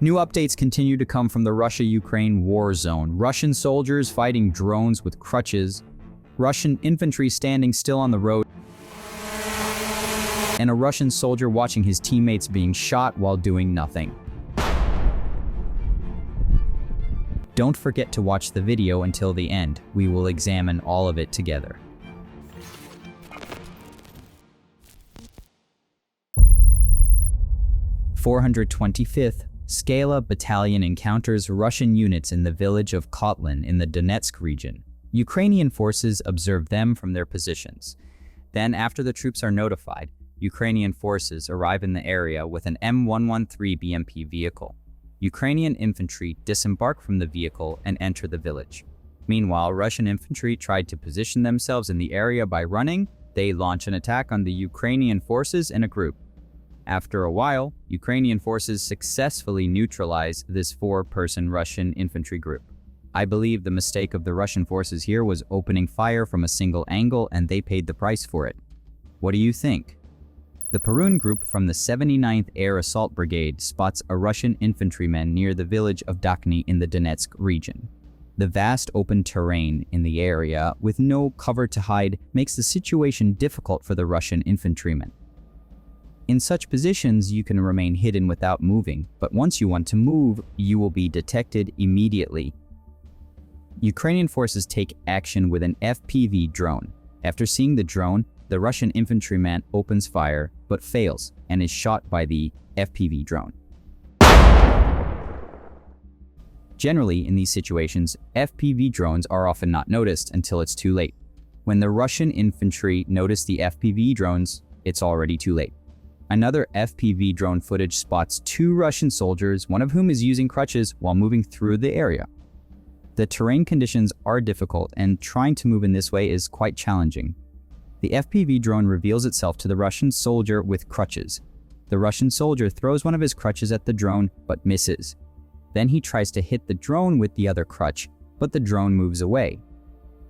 New updates continue to come from the Russia-Ukraine war zone. Russian soldiers fighting drones with crutches, Russian infantry standing still on the road, and a Russian soldier watching his teammates being shot while doing nothing. Don't forget to watch the video until the end. We will examine all of it together. (425th) AA Battalion encounters Russian units in the village of Cotlin in the Donetsk region. Ukrainian forces observe them from their positions. Then, after the troops are notified, Ukrainian forces arrive in the area with an M113 BMP vehicle. Ukrainian infantry disembark from the vehicle and enter the village. Meanwhile, Russian infantry tried to position themselves in the area by running. They launch an attack on the Ukrainian forces in a group. After a while, Ukrainian forces successfully neutralize this four-person Russian infantry group. I believe the mistake of the Russian forces here was opening fire from a single angle, and they paid the price for it. What do you think? The Perun group from the 79th Air Assault Brigade spots a Russian infantryman near the village of Dakhny in the Donetsk region. The vast open terrain in the area, with no cover to hide, makes the situation difficult for the Russian infantrymen. In such positions, you can remain hidden without moving, but once you want to move, you will be detected immediately. Ukrainian forces take action with an FPV drone. After seeing the drone, the Russian infantryman opens fire, but fails and is shot by the FPV drone. Generally, in these situations, FPV drones are often not noticed until it's too late. When the Russian infantry notice the FPV drones, it's already too late. Another FPV drone footage spots two Russian soldiers, one of whom is using crutches while moving through the area. The terrain conditions are difficult, and trying to move in this way is quite challenging. The FPV drone reveals itself to the Russian soldier with crutches. The Russian soldier throws one of his crutches at the drone, but misses. Then he tries to hit the drone with the other crutch, but the drone moves away.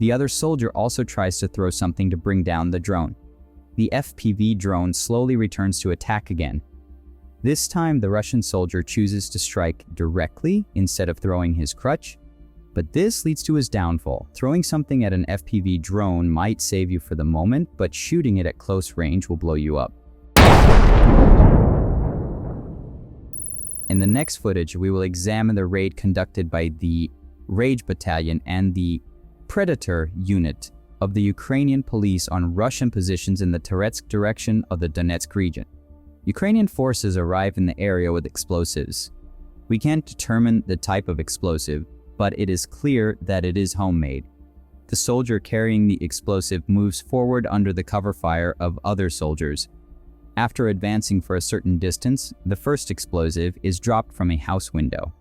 The other soldier also tries to throw something to bring down the drone. The FPV drone slowly returns to attack again. This time, the Russian soldier chooses to strike directly instead of throwing his crutch, but this leads to his downfall. Throwing something at an FPV drone might save you for the moment, but shooting it at close range will blow you up. In the next footage, we will examine the raid conducted by the AA Battalion and the Predator unit of the Ukrainian police on Russian positions in the Toretsk direction of the Donetsk region. Ukrainian forces arrive in the area with explosives. We can't determine the type of explosive, but it is clear that it is homemade. The soldier carrying the explosive moves forward under the cover fire of other soldiers. After advancing for a certain distance, the first explosive is dropped from a house window.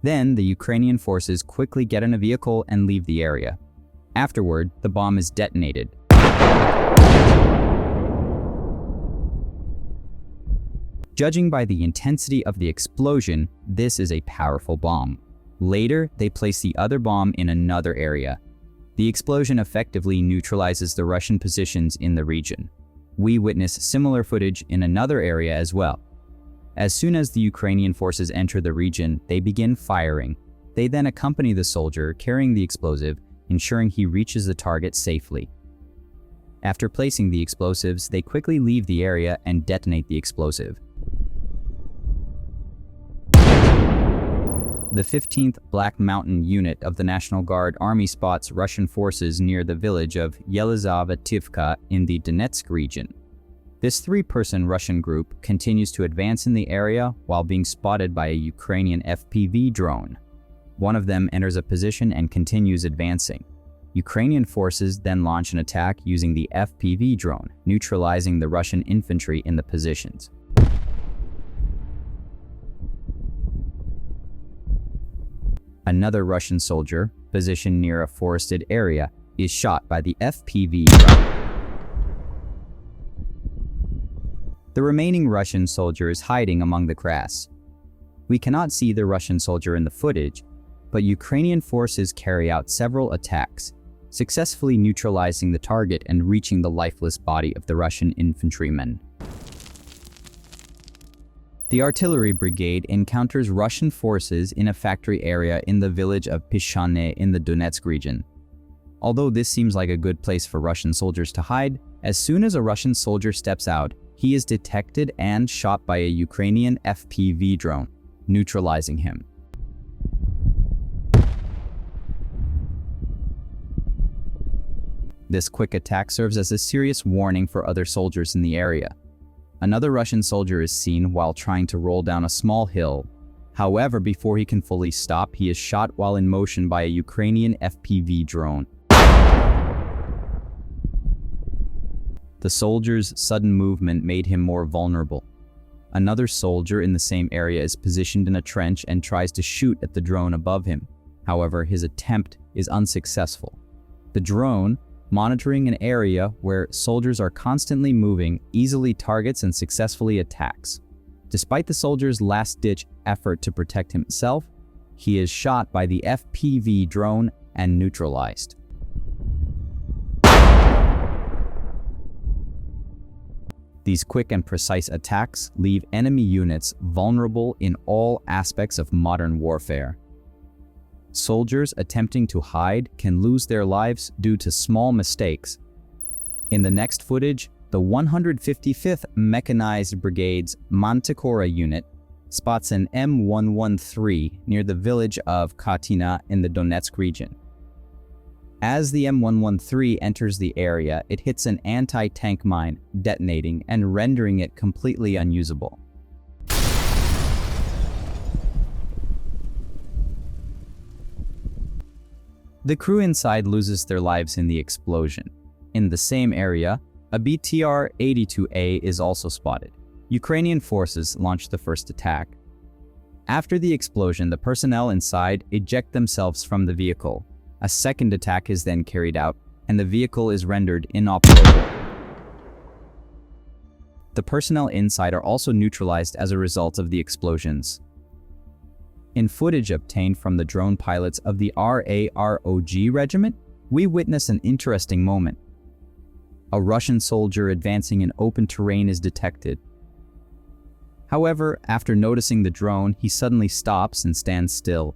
Then, the Ukrainian forces quickly get in a vehicle and leave the area. Afterward, the bomb is detonated. Judging by the intensity of the explosion, this is a powerful bomb. Later, they place the other bomb in another area. The explosion effectively neutralizes the Russian positions in the region. We witness similar footage in another area as well. As soon as the Ukrainian forces enter the region, they begin firing. They then accompany the soldier carrying the explosive, ensuring he reaches the target safely. After placing the explosives, they quickly leave the area and detonate the explosive. The 15th Black Mountain Unit of the National Guard Army spots Russian forces near the village of Yelizavetivka in the Donetsk region. This three-person Russian group continues to advance in the area while being spotted by a Ukrainian FPV drone. One of them enters a position and continues advancing. Ukrainian forces then launch an attack using the FPV drone, neutralizing the Russian infantry in the positions. Another Russian soldier, positioned near a forested area, is shot by the FPV drone. The remaining Russian soldier is hiding among the grass. We cannot see the Russian soldier in the footage, but Ukrainian forces carry out several attacks, successfully neutralizing the target and reaching the lifeless body of the Russian infantryman. The artillery brigade encounters Russian forces in a factory area in the village of Pishane in the Donetsk region. Although this seems like a good place for Russian soldiers to hide, as soon as a Russian soldier steps out, he is detected and shot by a Ukrainian FPV drone, neutralizing him. This quick attack serves as a serious warning for other soldiers in the area. Another Russian soldier is seen while trying to roll down a small hill. However, before he can fully stop, he is shot while in motion by a Ukrainian FPV drone. The soldier's sudden movement made him more vulnerable. Another soldier in the same area is positioned in a trench and tries to shoot at the drone above him. However, his attempt is unsuccessful. The drone, monitoring an area where soldiers are constantly moving, easily targets and successfully attacks. Despite the soldier's last-ditch effort to protect himself, he is shot by the FPV drone and neutralized. These quick and precise attacks leave enemy units vulnerable in all aspects of modern warfare. Soldiers attempting to hide can lose their lives due to small mistakes. In the next footage, the 155th Mechanized Brigade's Manticora unit spots an M113 near the village of Cotlin in the Donetsk region. As the M113 enters the area, it hits an anti-tank mine, detonating and rendering it completely unusable. The crew inside loses their lives in the explosion. In the same area, a BTR-82A is also spotted. Ukrainian forces launch the first attack. After the explosion, the personnel inside eject themselves from the vehicle. A second attack is then carried out, and the vehicle is rendered inoperable. The personnel inside are also neutralized as a result of the explosions. In footage obtained from the drone pilots of the RAROG regiment, we witness an interesting moment. A Russian soldier advancing in open terrain is detected. However, after noticing the drone, he suddenly stops and stands still.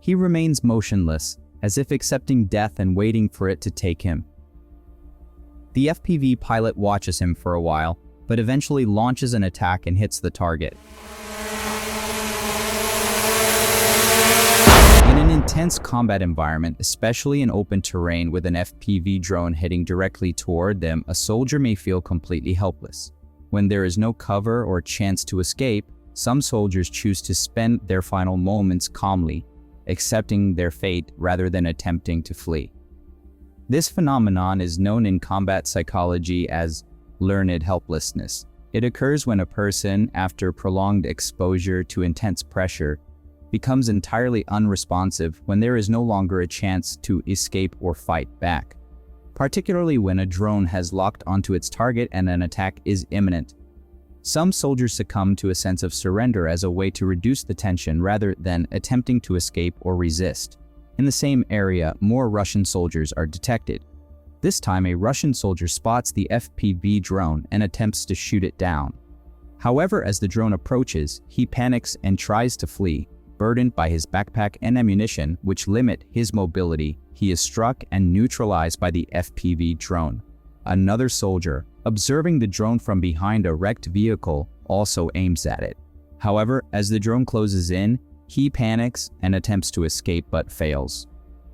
He remains motionless, as if accepting death and waiting for it to take him. The FPV pilot watches him for a while, but eventually launches an attack and hits the target. In an intense combat environment, especially in open terrain with an FPV drone heading directly toward them, a soldier may feel completely helpless. When there is no cover or chance to escape, some soldiers choose to spend their final moments calmly, accepting their fate rather than attempting to flee. This phenomenon is known in combat psychology as learned helplessness. It occurs when a person, after prolonged exposure to intense pressure, becomes entirely unresponsive when there is no longer a chance to escape or fight back, particularly when a drone has locked onto its target and an attack is imminent. Some soldiers succumb to a sense of surrender as a way to reduce the tension rather than attempting to escape or resist. In the same area, more Russian soldiers are detected. This time, a Russian soldier spots the FPV drone and attempts to shoot it down. However, as the drone approaches, he panics and tries to flee. Burdened by his backpack and ammunition, which limit his mobility, he is struck and neutralized by the FPV drone. Another soldier, observing the drone from behind a wrecked vehicle, also aims at it. However, as the drone closes in, he panics and attempts to escape but fails.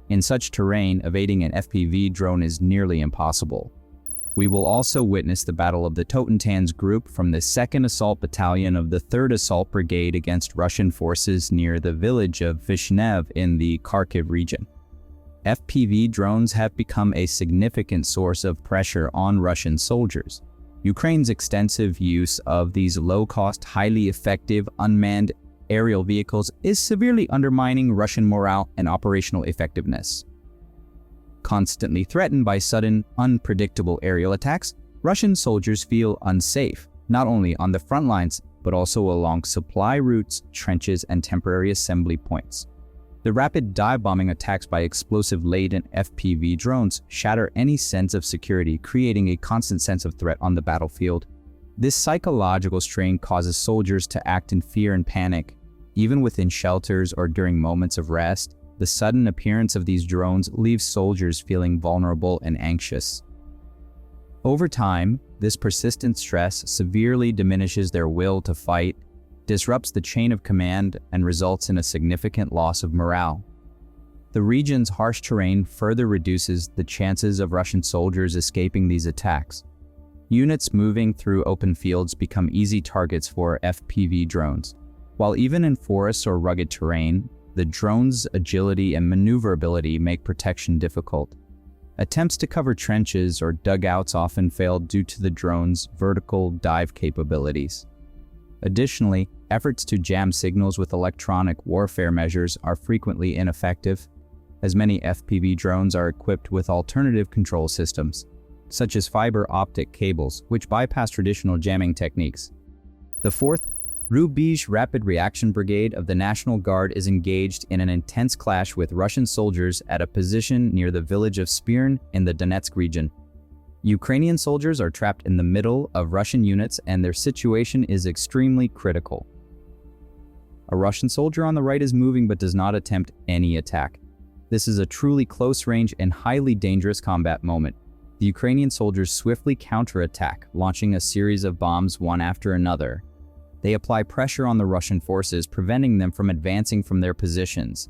In such terrain, evading an FPV drone is nearly impossible. We will also witness the Battle of the Totentans group from the 2nd Assault Battalion of the 3rd Assault Brigade against Russian forces near the village of Vishnev in the Kharkiv region. FPV drones have become a significant source of pressure on Russian soldiers. Ukraine's extensive use of these low-cost, highly effective, unmanned aerial vehicles is severely undermining Russian morale and operational effectiveness. Constantly threatened by sudden, unpredictable aerial attacks, Russian soldiers feel unsafe, not only on the front lines, but also along supply routes, trenches, and temporary assembly points. The rapid dive-bombing attacks by explosive-laden FPV drones shatter any sense of security, creating a constant sense of threat on the battlefield. This psychological strain causes soldiers to act in fear and panic. Even within shelters or during moments of rest, the sudden appearance of these drones leaves soldiers feeling vulnerable and anxious. Over time, this persistent stress severely diminishes their will to fight, disrupts the chain of command, and results in a significant loss of morale. The region's harsh terrain further reduces the chances of Russian soldiers escaping these attacks. Units moving through open fields become easy targets for FPV drones. While even in forests or rugged terrain, the drone's agility and maneuverability make protection difficult. Attempts to cover trenches or dugouts often fail due to the drone's vertical dive capabilities. Additionally, efforts to jam signals with electronic warfare measures are frequently ineffective, as many FPV drones are equipped with alternative control systems, such as fiber optic cables, which bypass traditional jamming techniques. The 4th Rubizh Rapid Reaction Brigade of the National Guard is engaged in an intense clash with Russian soldiers at a position near the village of Spirn in the Donetsk region. Ukrainian soldiers are trapped in the middle of Russian units and their situation is extremely critical. A Russian soldier on the right is moving but does not attempt any attack. This is a truly close-range and highly dangerous combat moment. The Ukrainian soldiers swiftly counterattack, launching a series of bombs one after another. They apply pressure on the Russian forces, preventing them from advancing from their positions.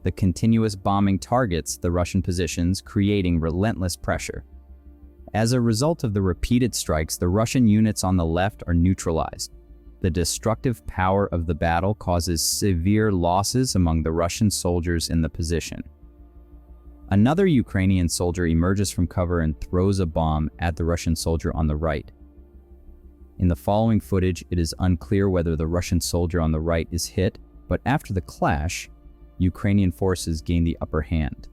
The continuous bombing targets the Russian positions, creating relentless pressure. As a result of the repeated strikes, the Russian units on the left are neutralized. The destructive power of the battle causes severe losses among the Russian soldiers in the position. Another Ukrainian soldier emerges from cover and throws a bomb at the Russian soldier on the right. In the following footage, it is unclear whether the Russian soldier on the right is hit, but after the clash, Ukrainian forces gain the upper hand.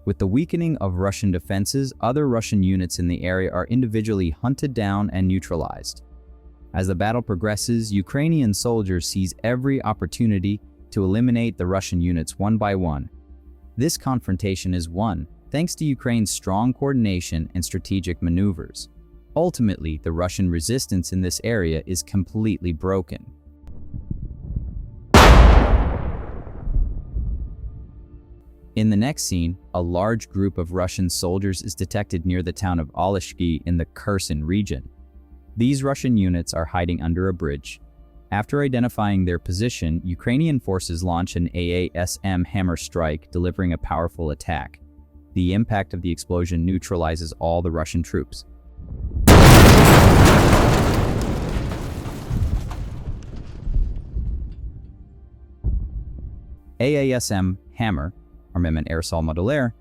With the weakening of Russian defenses, other Russian units in the area are individually hunted down and neutralized. As the battle progresses, Ukrainian soldiers seize every opportunity to eliminate the Russian units one by one. This confrontation is won thanks to Ukraine's strong coordination and strategic maneuvers. Ultimately, the Russian resistance in this area is completely broken. In the next scene, a large group of Russian soldiers is detected near the town of Oleshki in the Kherson region. These Russian units are hiding under a bridge. After identifying their position, Ukrainian forces launch an AASM hammer strike, delivering a powerful attack. The impact of the explosion neutralizes all the Russian troops. AASM hammer, Armement Aerosol Modulaire,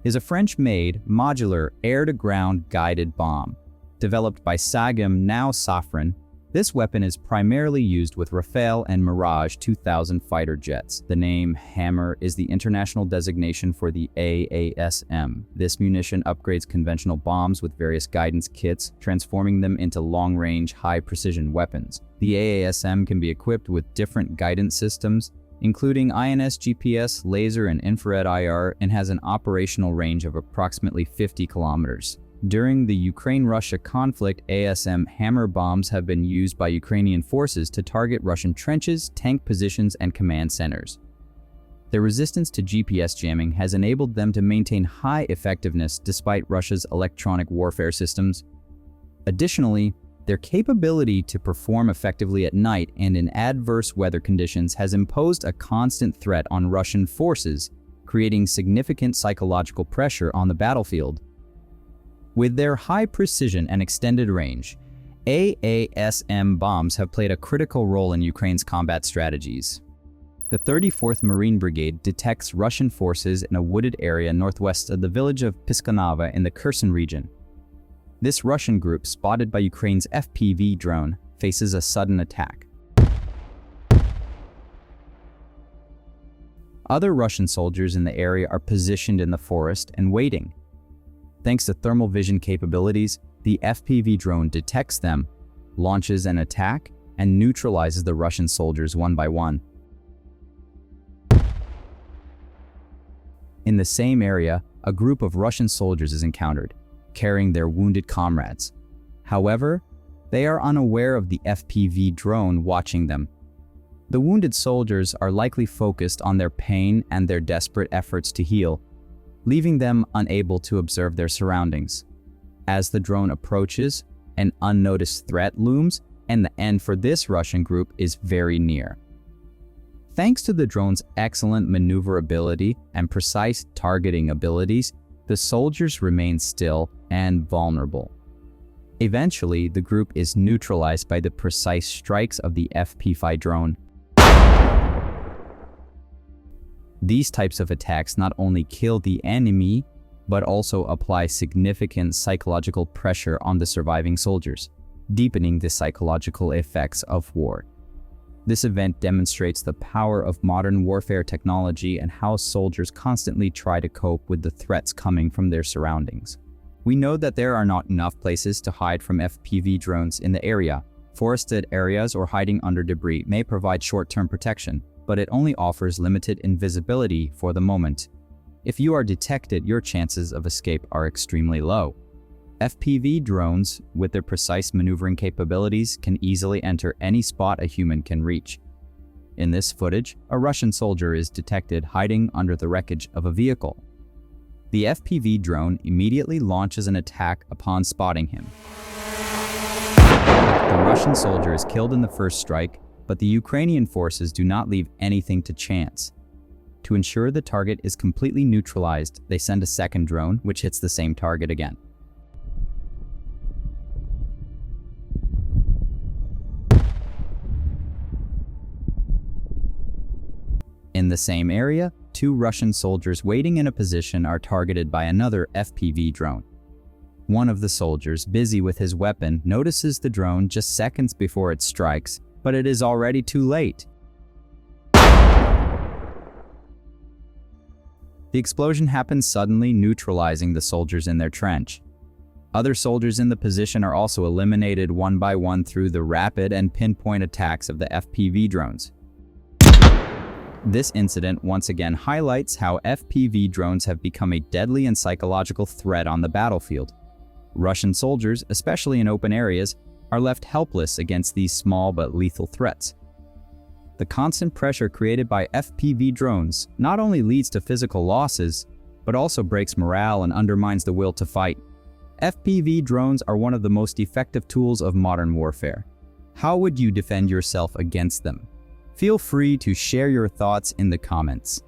is a French-made, modular, air-to-ground guided bomb. Developed by Sagem, now Safran, this weapon is primarily used with Rafale and Mirage 2000 fighter jets. The name Hammer is the international designation for the AASM. This munition upgrades conventional bombs with various guidance kits, transforming them into long-range, high-precision weapons. The AASM can be equipped with different guidance systems, including INS GPS, laser, and infrared IR, and has an operational range of approximately 50 kilometers. During the Ukraine-Russia conflict, ASM hammer bombs have been used by Ukrainian forces to target Russian trenches, tank positions, and command centers. Their resistance to GPS jamming has enabled them to maintain high effectiveness despite Russia's electronic warfare systems. Additionally, their capability to perform effectively at night and in adverse weather conditions has imposed a constant threat on Russian forces, creating significant psychological pressure on the battlefield. With their high precision and extended range, AASM bombs have played a critical role in Ukraine's combat strategies. The 34th Marine Brigade detects Russian forces in a wooded area northwest of the village of Piskanava in the Kherson region. This Russian group, spotted by Ukraine's FPV drone, faces a sudden attack. Other Russian soldiers in the area are positioned in the forest and waiting. Thanks to thermal vision capabilities, the FPV drone detects them, launches an attack, and neutralizes the Russian soldiers one by one. In the same area, a group of Russian soldiers is encountered, carrying their wounded comrades. However, they are unaware of the FPV drone watching them. The wounded soldiers are likely focused on their pain and their desperate efforts to heal, leaving them unable to observe their surroundings. As the drone approaches, an unnoticed threat looms, and the end for this Russian group is very near. Thanks to the drone's excellent maneuverability and precise targeting abilities, the soldiers remain still and vulnerable. Eventually, the group is neutralized by the precise strikes of the FPV drone. These types of attacks not only kill the enemy, but also apply significant psychological pressure on the surviving soldiers, deepening the psychological effects of war. This event demonstrates the power of modern warfare technology and how soldiers constantly try to cope with the threats coming from their surroundings. We know that there are not enough places to hide from FPV drones in the area. Forested areas or hiding under debris may provide short-term protection, but it only offers limited invisibility for the moment. If you are detected, your chances of escape are extremely low. FPV drones, with their precise maneuvering capabilities, can easily enter any spot a human can reach. In this footage, a Russian soldier is detected hiding under the wreckage of a vehicle. The FPV drone immediately launches an attack upon spotting him. The Russian soldier is killed in the first strike, but the Ukrainian forces do not leave anything to chance. To ensure the target is completely neutralized, they send a second drone, which hits the same target again. In the same area, two Russian soldiers waiting in a position are targeted by another FPV drone. One of the soldiers, busy with his weapon, notices the drone just seconds before it strikes, but it is already too late. The explosion happens suddenly, neutralizing the soldiers in their trench. Other soldiers in the position are also eliminated one by one through the rapid and pinpoint attacks of the FPV drones. This incident once again highlights how FPV drones have become a deadly and psychological threat on the battlefield. Russian soldiers, especially in open areas, are left helpless against these small but lethal threats. The constant pressure created by FPV drones not only leads to physical losses, but also breaks morale and undermines the will to fight. FPV drones are one of the most effective tools of modern warfare. How would you defend yourself against them? Feel free to share your thoughts in the comments.